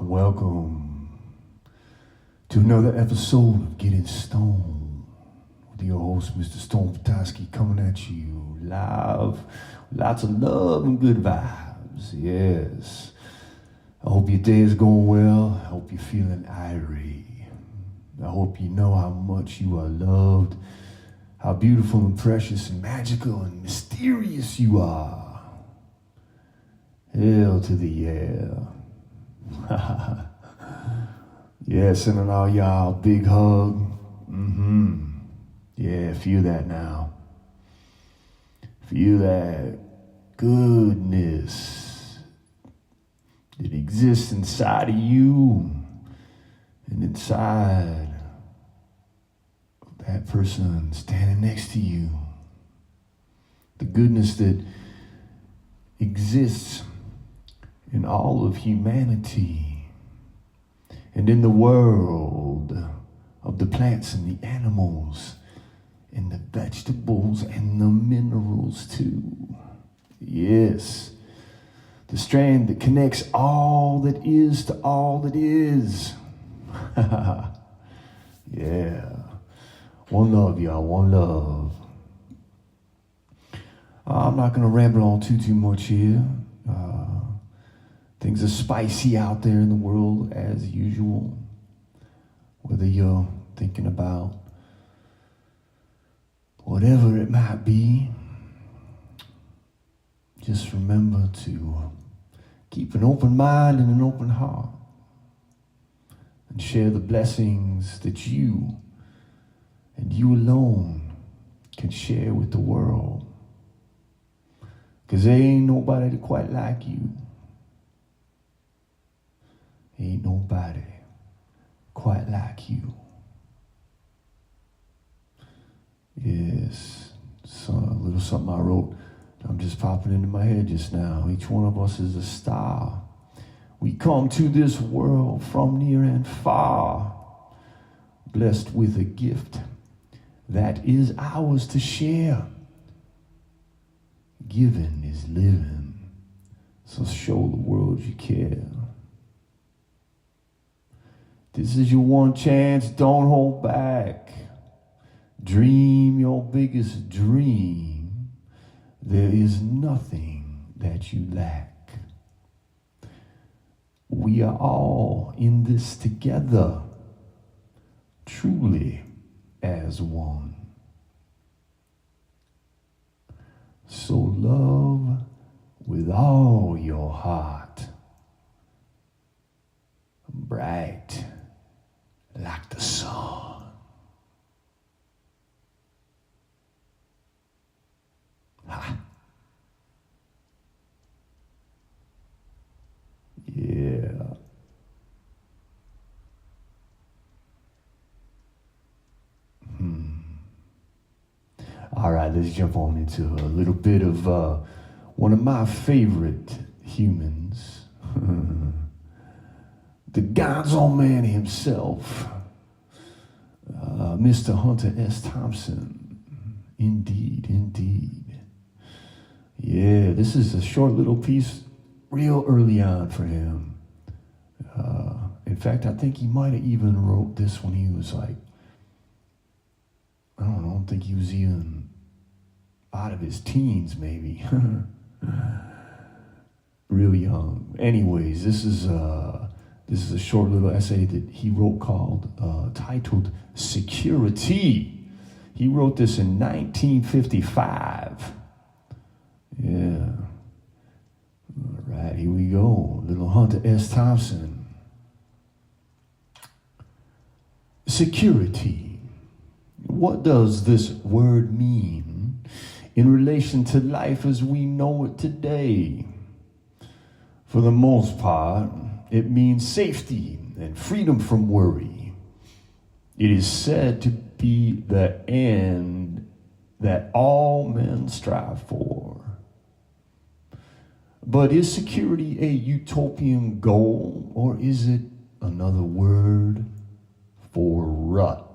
welcome to another episode of Getting Stoned with your host, Mr. Stone Petoskey, coming at you live. Lots of love and good vibes, yes. I hope your day is going well. I hope you're feeling irate. I hope you know how much you are loved, how beautiful and precious and magical and mysterious you are. Hell to the yeah. Yeah, sending all y'all a big hug. Yeah, feel that now. Feel that goodness that exists inside of you and inside of that person standing next to you. The goodness that exists in all of humanity and in the world of the plants and the animals and the vegetables and the minerals too. Yes, the strand that connects all that is to all that is. Yeah, one love, y'all, one love. I'm not gonna ramble on too much here. Things are spicy out there in the world as usual. Whether you're thinking about whatever it might be, just remember to keep an open mind and an open heart and share the blessings that you and you alone can share with the world. Because there ain't nobody quite like you. Ain't nobody quite like you. Yes, so a little something I wrote. I'm just popping into my head just now. Each one of us is a star. We come to this world from near and far, blessed with a gift that is ours to share. Giving is living, so show the world you care. This is your one chance, don't hold back. Dream your biggest dream. There is nothing that you lack. We are all in this together, truly as one. So love with all your heart, bright like the sun. Ha. Yeah. All right, let's jump on into a little bit of one of my favorite humans. The God's own man himself, Mr. Hunter S. Thompson. Indeed, indeed. Yeah, this is a short little piece real early on for him. In fact, I think he might have even wrote this when he was like, I don't think he was even out of his teens, maybe. Really young. Anyways, this is a short little essay that he wrote titled Security. He wrote this in 1955. Yeah. All right, here we go. Little Hunter S. Thompson. Security. What does this word mean in relation to life as we know it today? For the most part, it means safety and freedom from worry. It is said to be the end that all men strive for. But is security a utopian goal, or is it another word for rut?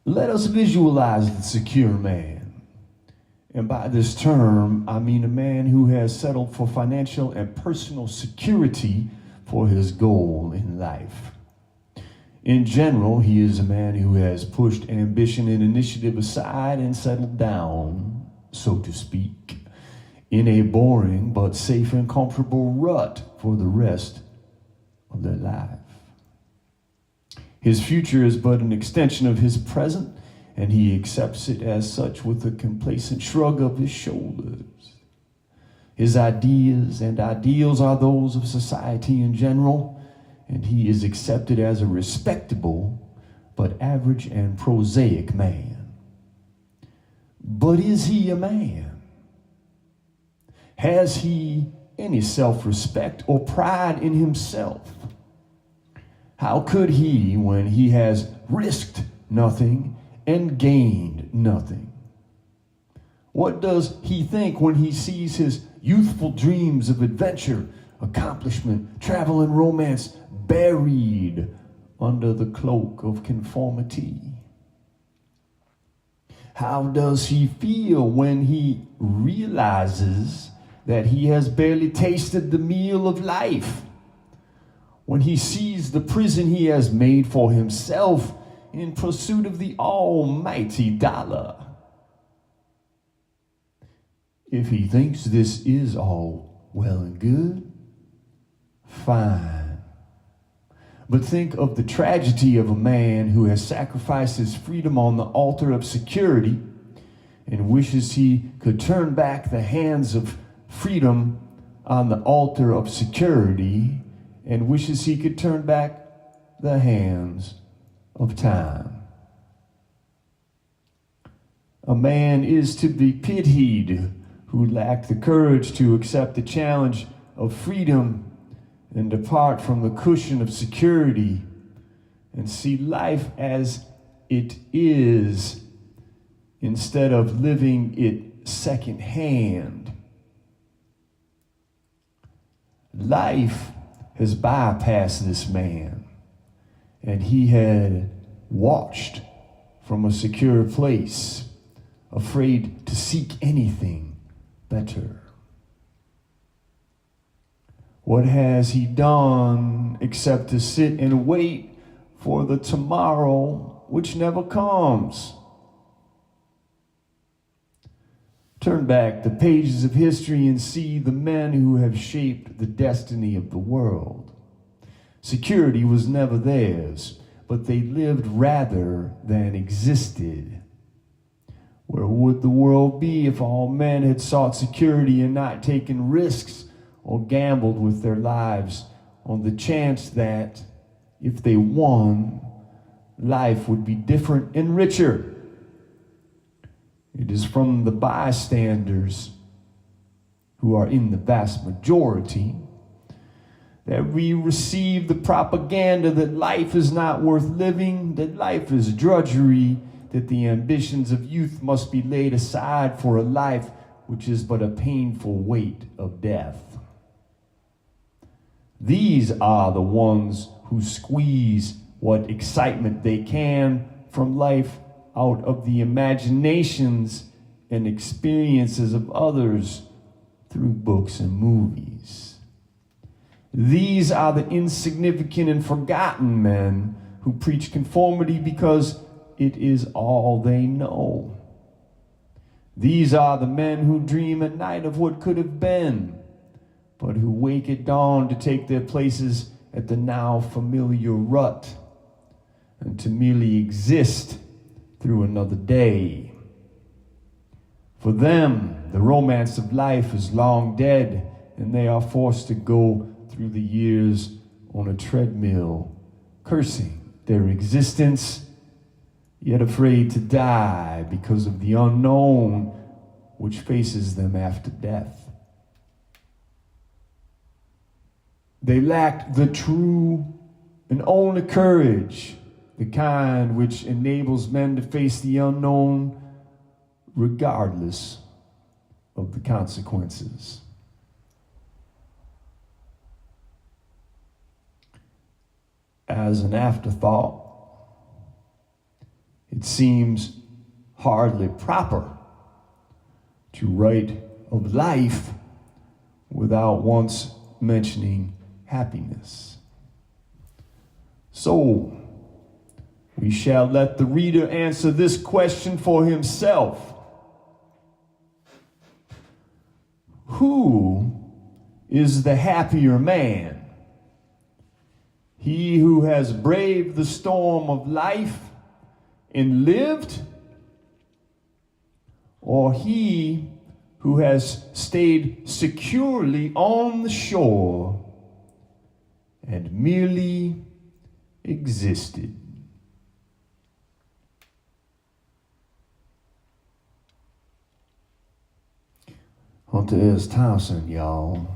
Let us visualize the secure man And by this term, I mean a man who has settled for financial and personal security for his goal in life. In general, he is a man who has pushed ambition and initiative aside and settled down, so to speak, in a boring but safe and comfortable rut for the rest of their life. His future is but an extension of his present, and he accepts it as such with a complacent shrug of his shoulders. His ideas and ideals are those of society in general, and he is accepted as a respectable but average and prosaic man. But is he a man? Has he any self-respect or pride in himself? How could he, when he has risked nothing and gained nothing? What does he think when he sees his youthful dreams of adventure, accomplishment, travel, and romance buried under the cloak of conformity? How does he feel when he realizes that he has barely tasted the meal of life? When he sees the prison he has made for himself in pursuit of the almighty dollar? If he thinks this is all well and good, fine. But think of the tragedy of a man who has sacrificed his freedom on the altar of security and wishes he could turn back the hands of freedom on the altar of security and wishes he could turn back the hands of time. A man is to be pitied who lacked the courage to accept the challenge of freedom and depart from the cushion of security and see life as it is instead of living it secondhand. Life has bypassed this man, and he had watched from a secure place, afraid to seek anything better. What has he done except to sit and wait for the tomorrow which never comes? Turn back the pages of history and see the men who have shaped the destiny of the world. Security was never theirs, but they lived rather than existed. Where would the world be if all men had sought security and not taken risks or gambled with their lives on the chance that, if they won, life would be different and richer? It is from the bystanders, who are in the vast majority, that we receive the propaganda that life is not worth living, that life is drudgery, that the ambitions of youth must be laid aside for a life which is but a painful weight of death. These are the ones who squeeze what excitement they can from life out of the imaginations and experiences of others through books and movies. These are the insignificant and forgotten men who preach conformity because it is all they know. These are the men who dream at night of what could have been, but who wake at dawn to take their places at the now familiar rut and to merely exist through another day. For them, the romance of life is long dead, and they are forced to go through the years on a treadmill, cursing their existence, yet afraid to die because of the unknown which faces them after death. They lacked the true and only courage, the kind which enables men to face the unknown regardless of the consequences. As an afterthought, it seems hardly proper to write of life without once mentioning happiness. So, we shall let the reader answer this question for himself. Who is the happier man? He who has braved the storm of life and lived, or he who has stayed securely on the shore and merely existed? Hunter S. Thompson, y'all.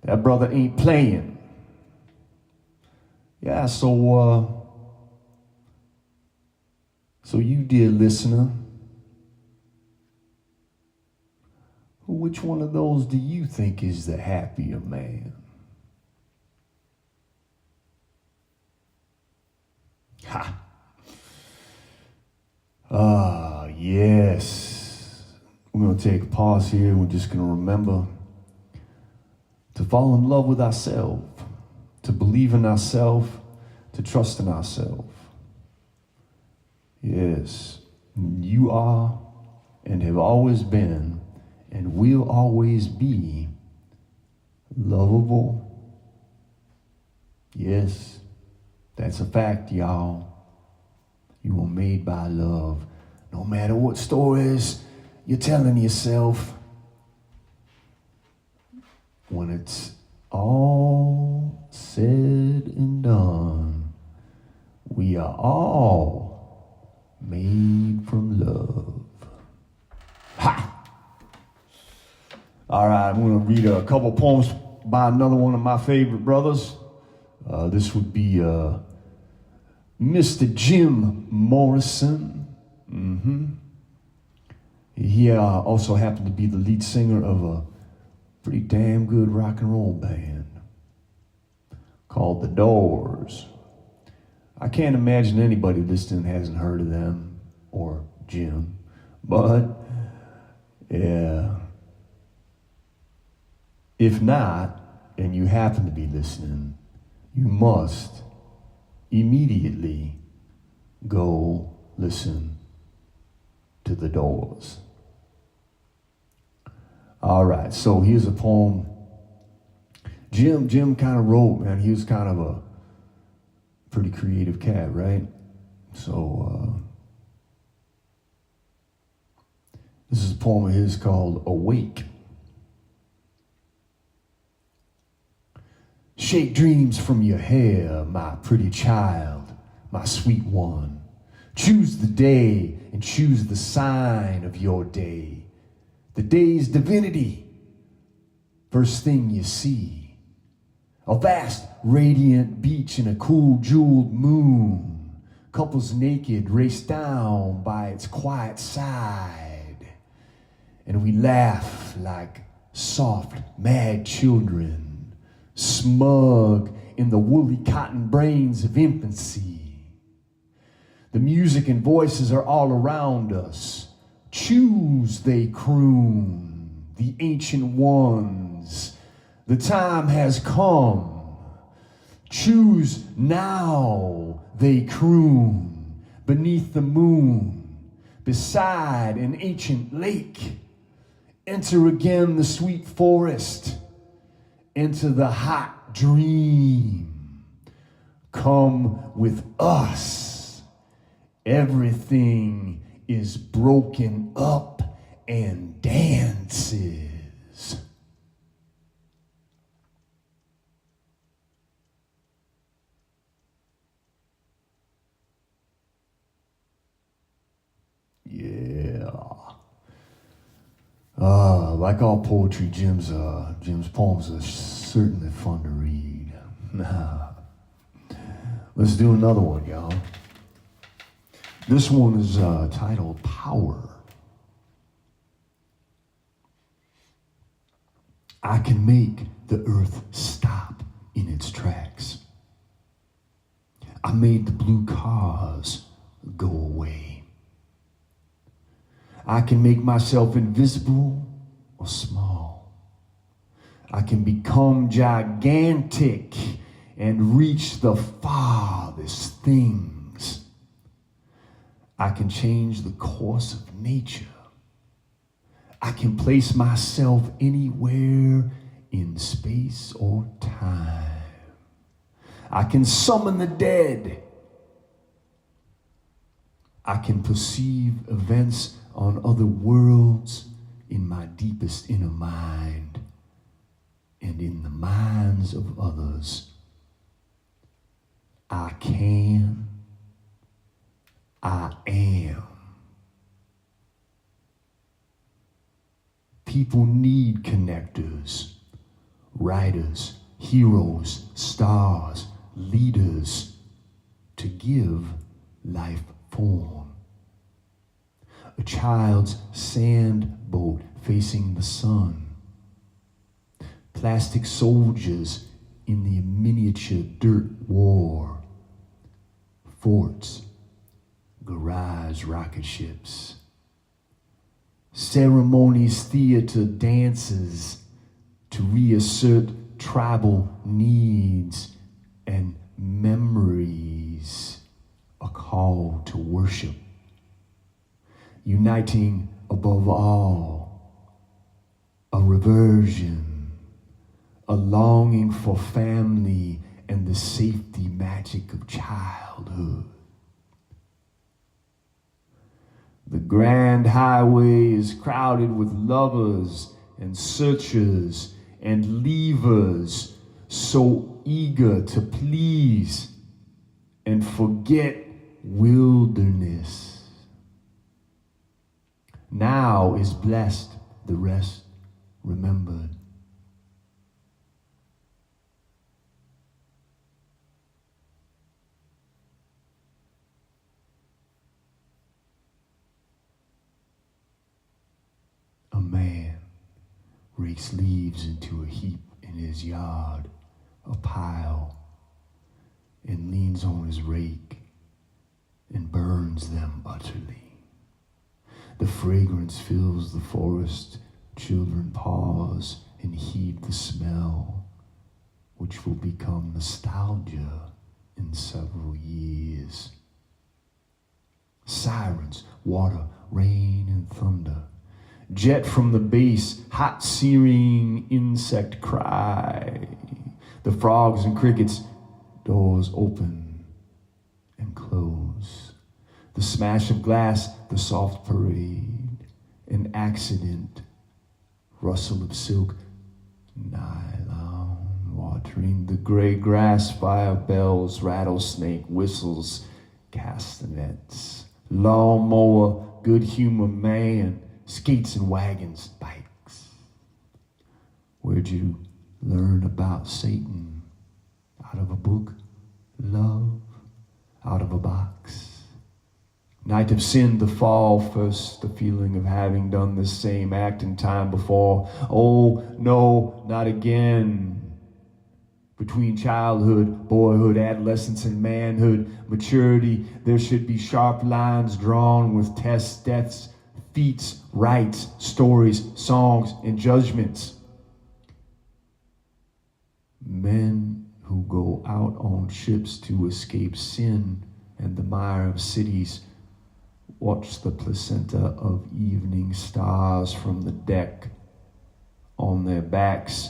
That brother ain't playing. Yeah, so you, dear listener, which one of those do you think is the happier man? Ha! Yes. We're going to take a pause here. We're just going to remember to fall in love with ourselves, to believe in ourselves, to trust in ourselves. Yes, you are and have always been and will always be lovable. Yes, that's a fact, y'all. You were made by love. No matter what stories you're telling yourself, when it's all said and done, we are all made from love. Ha! All right, I'm going to read a couple poems by another one of my favorite brothers. This would be Mr. Jim Morrison. He also happened to be the lead singer of a pretty damn good rock and roll band called The Doors. I can't imagine anybody listening hasn't heard of them or Jim, but yeah, if not, and you happen to be listening, you must immediately go listen to The Doors. All right, so here's a poem. Jim kind of wrote, man. He was kind of a pretty creative cat, right? So this is a poem of his called Awake. Shake dreams from your hair, my pretty child, my sweet one. Choose the day and choose the sign of your day. The day's divinity, first thing you see. A vast, radiant beach and a cool, jeweled moon. Couples naked race down by its quiet side. And we laugh like soft, mad children, smug in the woolly cotton brains of infancy. The music and voices are all around us. Choose, they croon, the ancient ones. The time has come. Choose now, they croon, beneath the moon, beside an ancient lake. Enter again the sweet forest, into the hot dream. Come with us. Everything is broken up and dances. Yeah. Like all poetry, Jim's poems are certainly fun to read. Let's do another one, y'all. This one is titled Power. I can make the earth stop in its tracks. I made the blue cars go away. I can make myself invisible or small. I can become gigantic and reach the farthest things. I can change the course of nature. I can place myself anywhere in space or time. I can summon the dead. I can perceive events on other worlds in my deepest inner mind and in the minds of others. I can. I am. People need connectors, writers, heroes, stars, leaders to give life form. A child's sand boat facing the sun. Plastic soldiers in the miniature dirt war. Forts, garage rocket ships. Ceremonies, theater, dances to reassert tribal needs and memories. A call to worship. Uniting above all, a reversion, a longing for family and the safety magic of childhood. The grand highway is crowded with lovers and searchers and leavers, so eager to please and forget wilderness. Now is blessed, the rest remembered. A man rakes leaves into a heap in his yard, a pile, and leans on his rake and burns them utterly. The fragrance fills the forest. Children pause and heed the smell, which will become nostalgia in several years. Sirens, water, rain, and thunder. Jet from the base, hot searing insect cry. The frogs and crickets, doors open and close. The smash of glass, the soft parade, an accident, rustle of silk, nylon watering the gray grass, fire bells, rattlesnake whistles, castanets, lawnmower, good humor man, skates and wagons, bikes. Where'd you learn about Satan? Out of a book? Love? Out of a box? Night of sin, the fall, first the feeling of having done the same act in time before. Oh, no, not again. Between childhood, boyhood, adolescence, and manhood, maturity, there should be sharp lines drawn with tests, deaths, feats, rites, stories, songs, and judgments. Men who go out on ships to escape sin and the mire of cities watch the placenta of evening stars from the deck on their backs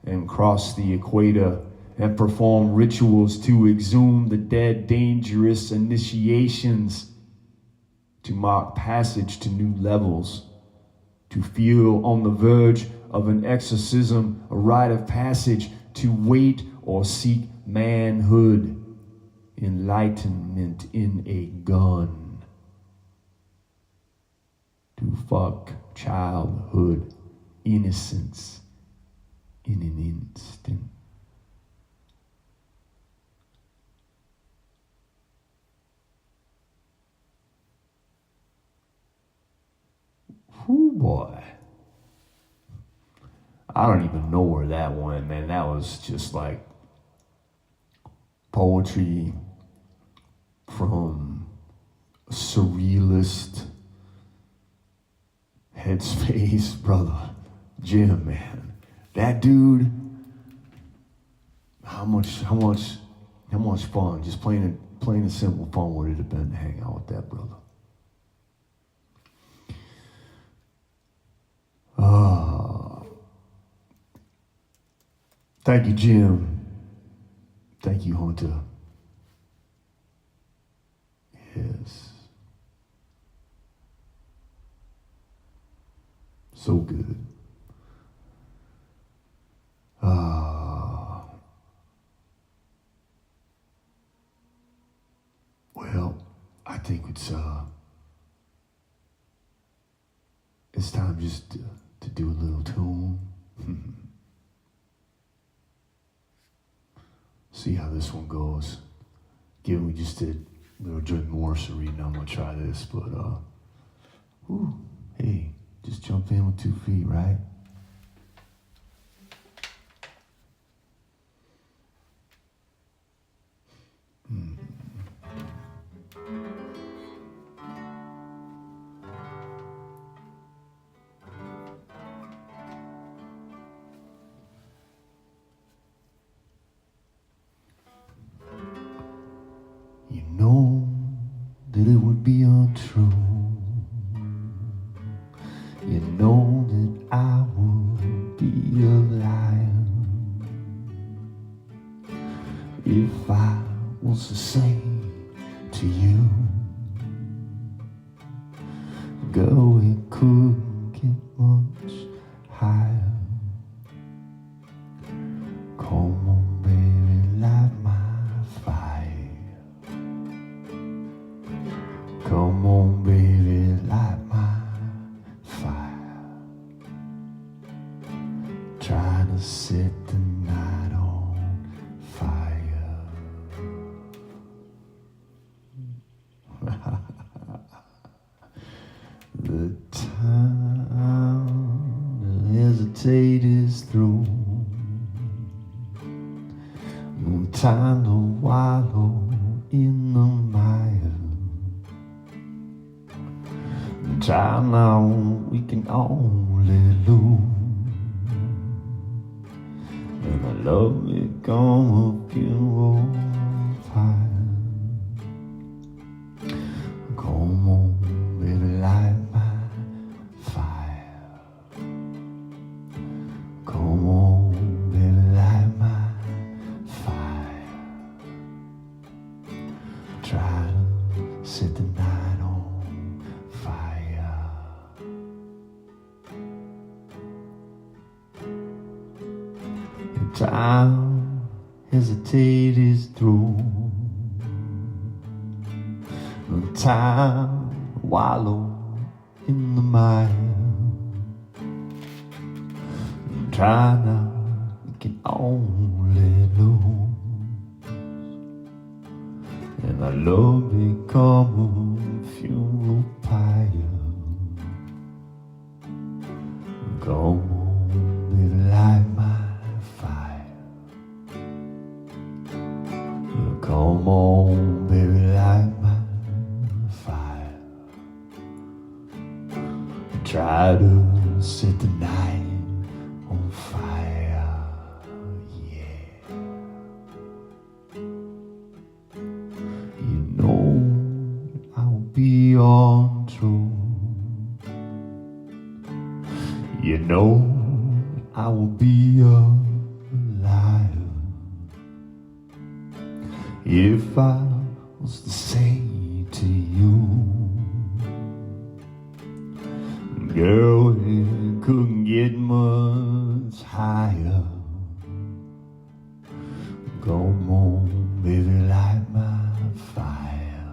and cross the equator and perform rituals to exhume the dead, dangerous initiations to mark passage to new levels, to feel on the verge of an exorcism, a rite of passage, to wait or seek manhood, enlightenment in a gun. To fuck childhood innocence in an instant. Whoo boy. I don't even know where that went, man. That was just like poetry from a surrealist Headspace, brother. Jim, man. That dude, how much fun, just plain and simple fun would it have been to hang out with that brother. Thank you, Jim. Thank you, Hunter. Yes. So good. Well, I think it's time just to do a little tune. See how this one goes. Given we just did a little Jim Morrison reading, I'm gonna try this, but hey, just jump in with 2 feet, right? You know that it would be untrue. You know that I would be a liar if I was to say to you, girl, it couldn't get much higher. Come on, baby, light my fire. Come on, baby, light my fire. Try to set the night on fire. The time to hesitate is through. No time to wallow in the mire. Time now we can only lose. And I love become a funeral pyre. Come on, baby, light my fire. Come on, baby, light my fire. Try to set the night on fire. The time hesitate is through. No time to wallow in the mire. Try now, you can only lose. And our love become a funeral pyre. Come on, baby, light my fire. Come on, baby, light my fire. Try to set the night on fire, yeah. You know I'll be untrue. You know I will be a liar if I was to say to you, girl, it couldn't get much higher. Come on, baby, light my fire.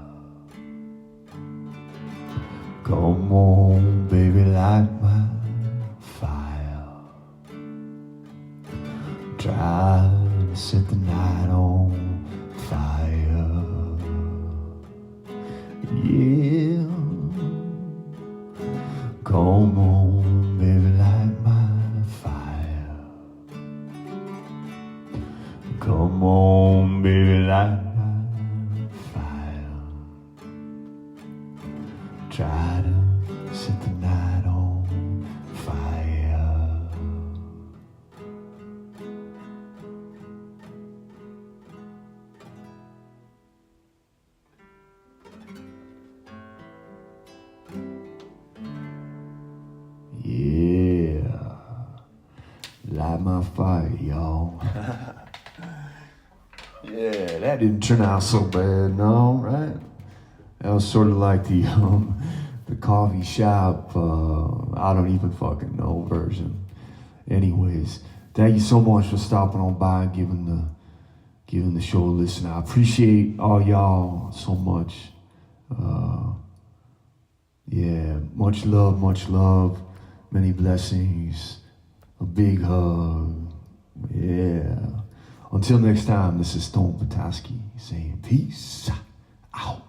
Come on, baby, light my fire. Try to set the night on fire. Yeah. Come on, baby, light my fire. Come on, baby, light my fire. Try to set the night on light my fire, y'all. Yeah, that didn't turn out so bad, no, right? That was sort of like the coffee shop, I don't even fucking know version. Anyways, thank you so much for stopping on by and giving the show a listen. I appreciate all y'all so much. Yeah, much love, many blessings, a big hug. Yeah. Until next time, this is Stone Petoskey saying peace out.